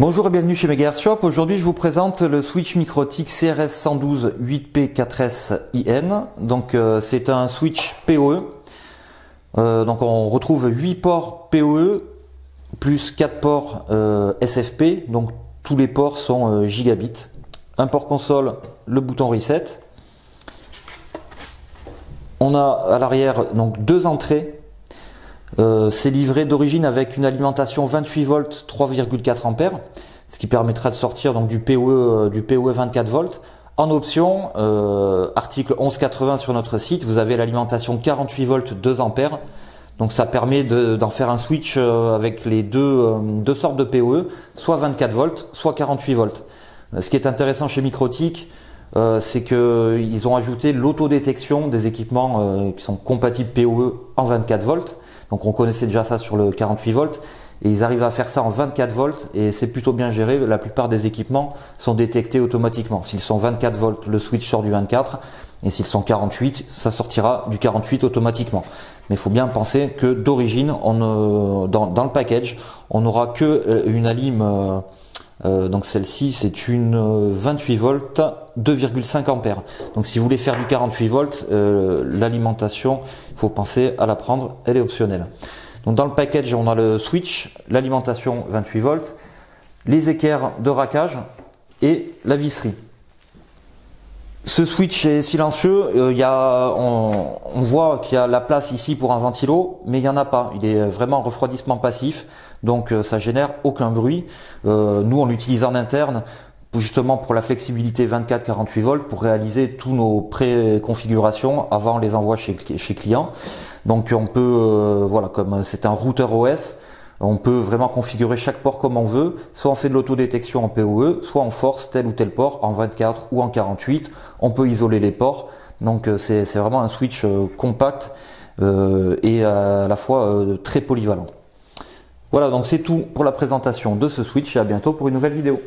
Bonjour et bienvenue chez Megahertz Shop. Aujourd'hui, je vous présente le switch Mikrotik CRS112 8P4SIN. Donc, c'est un switch PoE. Donc, on retrouve 8 ports PoE plus 4 ports SFP. Donc, tous les ports sont gigabits. Un port console, le bouton reset. On a à l'arrière donc deux entrées. C'est livré d'origine avec une alimentation 28 volts 3,4 ampères, ce qui permettra de sortir donc du PoE 24 volts. En option, article 1180 sur notre site, vous avez l'alimentation 48 volts 2 ampères. Donc ça permet d'en faire un switch avec les deux sortes de PoE, soit 24 volts, soit 48 volts. Ce qui est intéressant chez Mikrotik, c'est qu'ils ont ajouté l'autodétection des équipements qui sont compatibles PoE en 24 volts. Donc on connaissait déjà ça sur le 48 volts et ils arrivent à faire ça en 24 volts et c'est plutôt bien géré. La plupart des équipements sont détectés automatiquement. S'ils sont 24 volts, le switch sort du 24 et s'ils sont 48, ça sortira du 48 automatiquement. Mais il faut bien penser que d'origine, dans le package, on n'aura que une alim. Donc celle-ci c'est une 28 volts 2,5 ampères. Donc si vous voulez faire du 48 volts, l'alimentation, il faut penser à la prendre, elle est optionnelle. Donc dans le package on a le switch, l'alimentation 28 volts, les équerres de raquage et la visserie. Ce switch est silencieux, on voit qu'il y a la place ici pour un ventilo, mais il n'y en a pas. Il est vraiment en refroidissement passif, donc ça génère aucun bruit. Nous on l'utilise en interne, justement pour la flexibilité 24-48 volts, pour réaliser tous nos pré-configurations avant les envois chez client. Donc on peut, voilà, comme c'est un routeur OS, on peut vraiment configurer chaque port comme on veut. Soit on fait de l'autodétection en PoE, soit on force tel ou tel port en 24 ou en 48. On peut isoler les ports. Donc c'est vraiment un switch compact et à la fois très polyvalent. Voilà, donc c'est tout pour la présentation de ce switch et à bientôt pour une nouvelle vidéo.